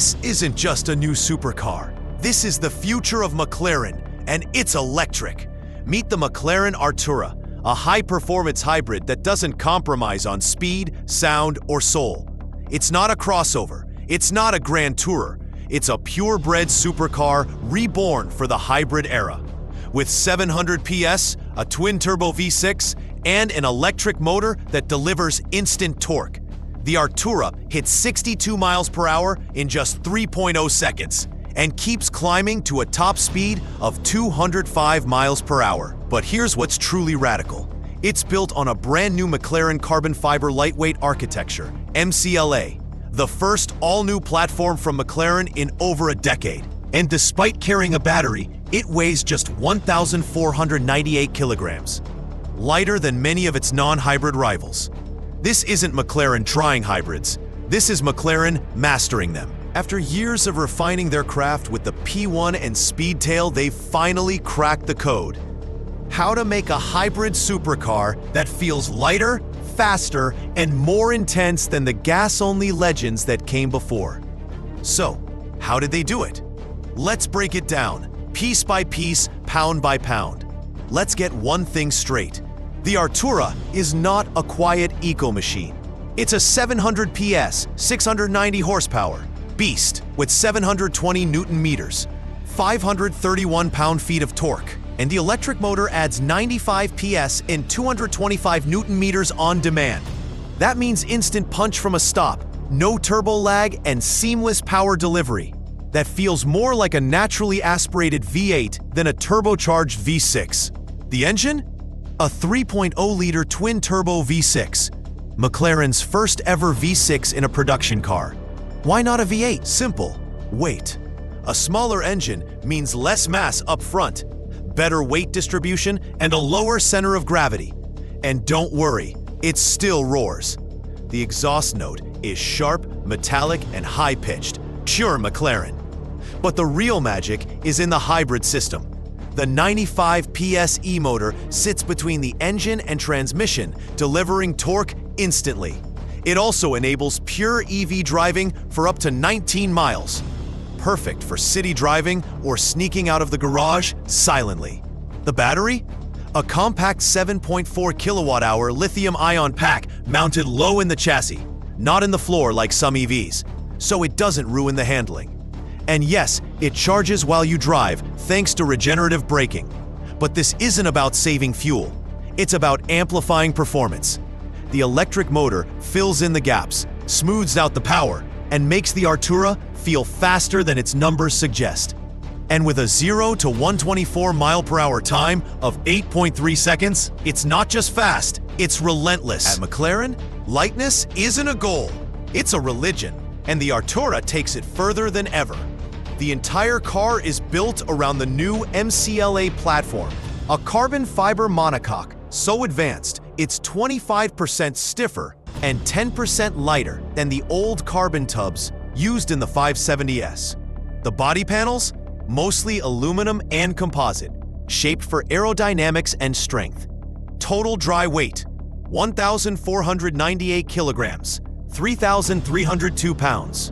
This isn't just a new supercar. This is the future of McLaren, and it's electric. Meet the McLaren Artura, a high-performance hybrid that doesn't compromise on speed, sound, or soul. It's not a crossover. It's not a grand tourer. It's a purebred supercar reborn for the hybrid era. With 700 PS, a twin-turbo V6, and an electric motor that delivers instant torque, the Artura hits 62 miles per hour in just 3.0 seconds and keeps climbing to a top speed of 205 miles per hour. But here's what's truly radical. It's built on a brand new McLaren carbon fiber lightweight architecture, MCLA, the first all-new platform from McLaren in over a decade. And despite carrying a battery, it weighs just 1,498 kilograms, lighter than many of its non-hybrid rivals. This isn't McLaren trying hybrids. This is McLaren mastering them. After years of refining their craft with the P1 and Speedtail, they've finally cracked the code. How to make a hybrid supercar that feels lighter, faster, and more intense than the gas-only legends that came before. So, how did they do it? Let's break it down, piece by piece, pound by pound. Let's get one thing straight. The Artura is not a quiet eco-machine. It's a 700 PS, 690 horsepower beast with 720 Newton meters, 531 pound-feet of torque, and the electric motor adds 95 PS and 225 Newton meters on demand. That means instant punch from a stop, no turbo lag, and seamless power delivery that feels more like a naturally aspirated V8 than a turbocharged V6. The engine? A 3.0-liter twin-turbo V6, McLaren's first ever V6 in a production car. Why not a V8? Simple. Weight. A smaller engine means less mass up front, better weight distribution, and a lower center of gravity. And don't worry, it still roars. The exhaust note is sharp, metallic, and high-pitched, pure McLaren. But the real magic is in the hybrid system. The 95 PS e-motor sits between the engine and transmission, delivering torque instantly. It also enables pure EV driving for up to 19 miles. Perfect for city driving or sneaking out of the garage silently. The battery? A compact 7.4 kilowatt-hour lithium-ion pack mounted low in the chassis, not in the floor like some EVs, so it doesn't ruin the handling. And yes, it charges while you drive thanks to regenerative braking. But this isn't about saving fuel. It's about amplifying performance. The electric motor fills in the gaps, smooths out the power, and makes the Artura feel faster than its numbers suggest. And with a 0 to 124 mile per hour time of 8.3 seconds, it's not just fast, it's relentless. At McLaren, lightness isn't a goal, it's a religion. And the Artura takes it further than ever. The entire car is built around the new MCLA platform, a carbon fiber monocoque so advanced it's 25% stiffer and 10% lighter than the old carbon tubs used in the 570S. The body panels? Mostly aluminum and composite, shaped for aerodynamics and strength. Total dry weight, 1,498 kilograms. 3,302 pounds.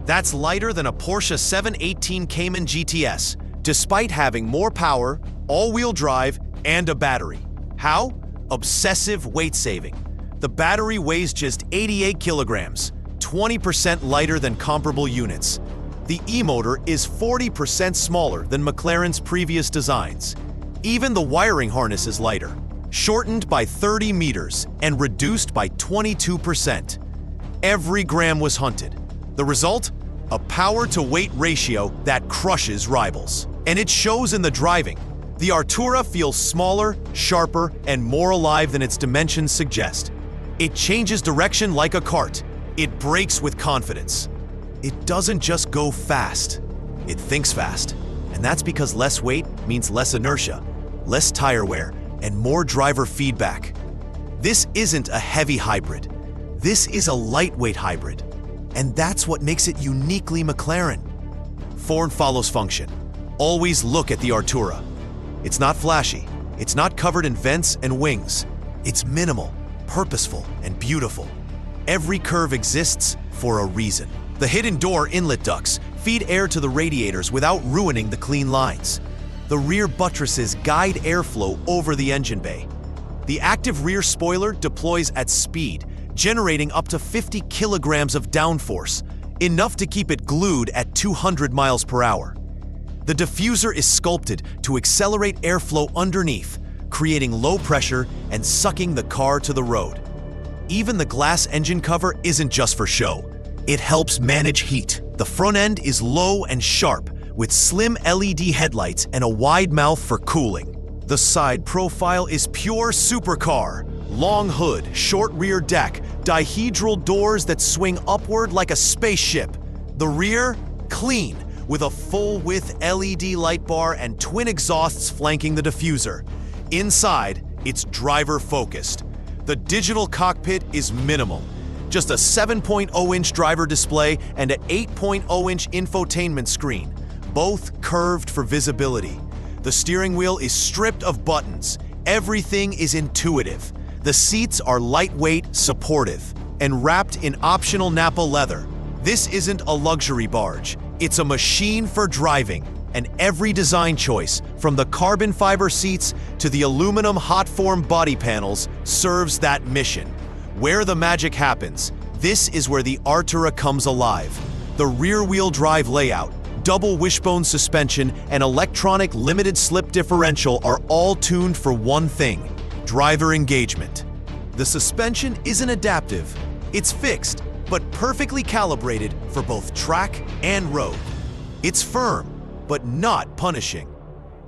That's lighter than a Porsche 718 Cayman GTS, despite having more power, all-wheel drive, and a battery. How? Obsessive weight saving. The battery weighs just 88 kilograms, 20% lighter than comparable units. The e-motor is 40% smaller than McLaren's previous designs. Even the wiring harness is lighter, shortened by 30 meters and reduced by 22%. Every gram was hunted. The result? A power-to-weight ratio that crushes rivals. And it shows in the driving. The Artura feels smaller, sharper, and more alive than its dimensions suggest. It changes direction like a kart. It brakes with confidence. It doesn't just go fast. It thinks fast. And that's because less weight means less inertia, less tire wear, and more driver feedback. This isn't a heavy hybrid. This is a lightweight hybrid. And that's what makes it uniquely McLaren. Form follows function. Always look at the Artura. It's not flashy. It's not covered in vents and wings. It's minimal, purposeful, and beautiful. Every curve exists for a reason. The hidden door inlet ducts feed air to the radiators without ruining the clean lines. The rear buttresses guide airflow over the engine bay. The active rear spoiler deploys at speed, generating up to 50 kilograms of downforce, enough to keep it glued at 200 miles per hour. The diffuser is sculpted to accelerate airflow underneath, creating low pressure and sucking the car to the road. Even the glass engine cover isn't just for show. It helps manage heat. The front end is low and sharp, with slim LED headlights and a wide mouth for cooling. The side profile is pure supercar. Long hood, short rear deck, dihedral doors that swing upward like a spaceship. The rear, clean, with a full-width LED light bar and twin exhausts flanking the diffuser. Inside, it's driver-focused. The digital cockpit is minimal. Just a 7.0-inch driver display and an 8.0-inch infotainment screen, both curved for visibility. The steering wheel is stripped of buttons. Everything is intuitive. The seats are lightweight, supportive, and wrapped in optional Nappa leather. This isn't a luxury barge. It's a machine for driving, and every design choice, from the carbon fiber seats to the aluminum hot-form body panels, serves that mission. Where the magic happens, this is where the Artura comes alive. The rear-wheel drive layout, double wishbone suspension, and electronic limited slip differential are all tuned for one thing: driver engagement. The suspension isn't adaptive. It's fixed, but perfectly calibrated for both track and road. It's firm, but not punishing.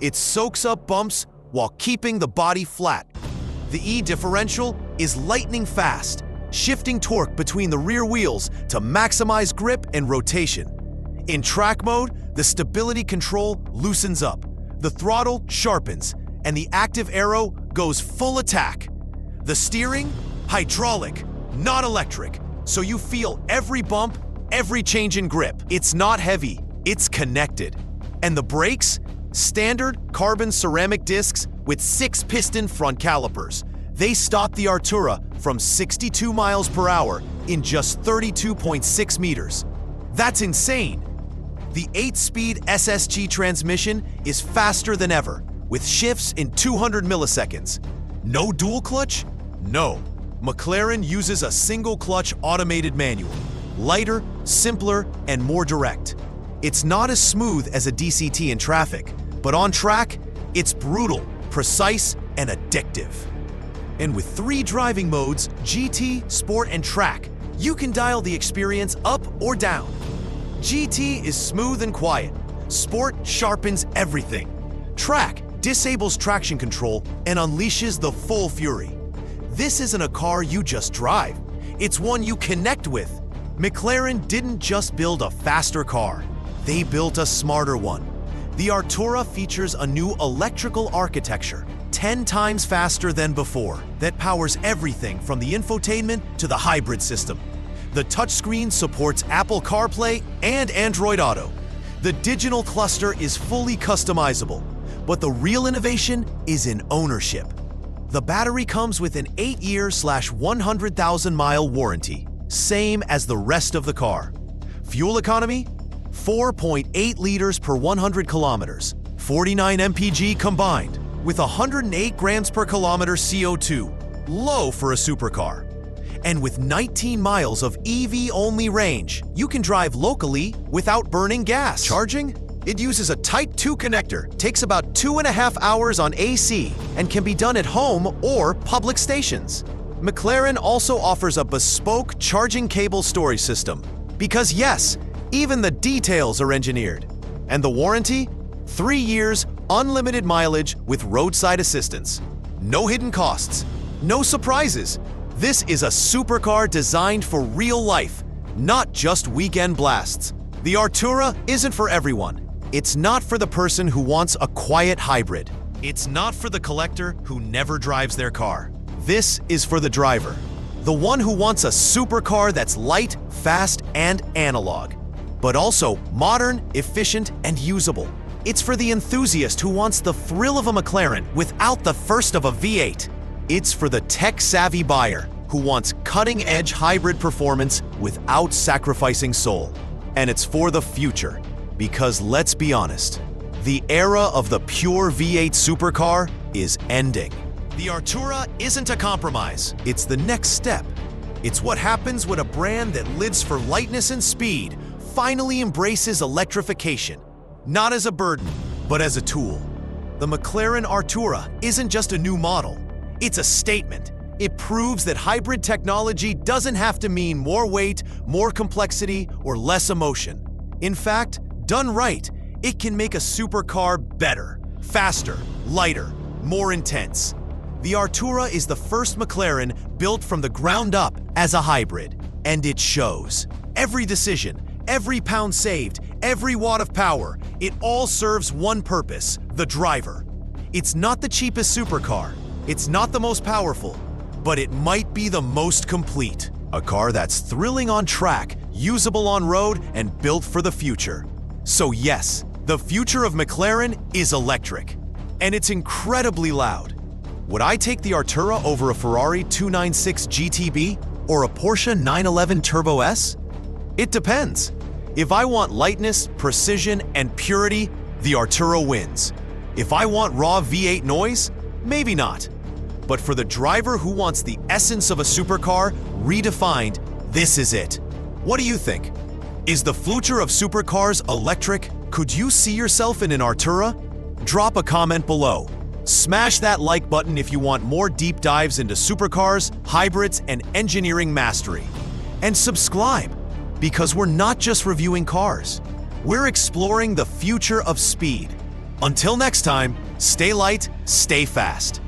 It soaks up bumps while keeping the body flat. The E-differential is lightning fast, shifting torque between the rear wheels to maximize grip and rotation. In track mode, the stability control loosens up, the throttle sharpens, and the active aero goes full attack. The steering, hydraulic, not electric, so you feel every bump, every change in grip. It's not heavy, it's connected. And the brakes? Standard carbon ceramic discs with 6-piston front calipers. They stop the Artura from 62 miles per hour in just 32.6 meters. That's insane. The 8-speed SSG transmission is faster than ever, with shifts in 200 milliseconds. No dual clutch? No. McLaren uses a single-clutch automated manual. Lighter, simpler, and more direct. It's not as smooth as a DCT in traffic, but on track, it's brutal, precise, and addictive. And with 3 driving modes, GT, Sport, and Track, you can dial the experience up or down. GT is smooth and quiet. Sport sharpens everything. Track disables traction control and unleashes the full fury. This isn't a car you just drive. It's one you connect with. McLaren didn't just build a faster car. They built a smarter one. The Artura features a new electrical architecture, 10 times faster than before, that powers everything from the infotainment to the hybrid system. The touchscreen supports Apple CarPlay and Android Auto. The digital cluster is fully customizable, but the real innovation is in ownership. The battery comes with an 8-year/100,000-mile warranty, same as the rest of the car. Fuel economy? 4.8 liters per 100 kilometers, 49 mpg combined, with 108 grams per kilometer CO2, low for a supercar. And with 19 miles of EV-only range, you can drive locally without burning gas. Charging? It uses a Type 2 connector, takes about 2.5 hours on AC, and can be done at home or public stations. McLaren also offers a bespoke charging cable storage system. Because yes, even the details are engineered. And the warranty? 3 years, unlimited mileage with roadside assistance. No hidden costs, no surprises. This is a supercar designed for real life, not just weekend blasts. The Artura isn't for everyone. It's not for the person who wants a quiet hybrid. It's not for the collector who never drives their car. This is for the driver, the one who wants a supercar that's light, fast, and analog, but also modern, efficient, and usable. It's for the enthusiast who wants the thrill of a McLaren without the first of a V8. It's for the tech-savvy buyer who wants cutting-edge hybrid performance without sacrificing soul. And it's for the future, because let's be honest, the era of the pure V8 supercar is ending. The Artura isn't a compromise, it's the next step. It's what happens when a brand that lives for lightness and speed finally embraces electrification, not as a burden, but as a tool. The McLaren Artura isn't just a new model, it's a statement. It proves that hybrid technology doesn't have to mean more weight, more complexity, or less emotion. In fact, done right, it can make a supercar better, faster, lighter, more intense. The Artura is the first McLaren built from the ground up as a hybrid, and it shows. Every decision, every pound saved, every watt of power, it all serves one purpose: the driver. It's not the cheapest supercar, it's not the most powerful, but it might be the most complete. A car that's thrilling on track, usable on road, and built for the future. So yes, the future of McLaren is electric, and it's incredibly loud. Would I take the Artura over a Ferrari 296 GTB or a Porsche 911 Turbo S? It depends. If I want lightness, precision, and purity, the Artura wins. If I want raw V8 noise, maybe not. But for the driver who wants the essence of a supercar redefined, this is it. What do you think? Is the future of supercars electric? Could you see yourself in an Artura? Drop a comment below. Smash that like button if you want more deep dives into supercars, hybrids, and engineering mastery. And subscribe, because we're not just reviewing cars. We're exploring the future of speed. Until next time, stay light, stay fast.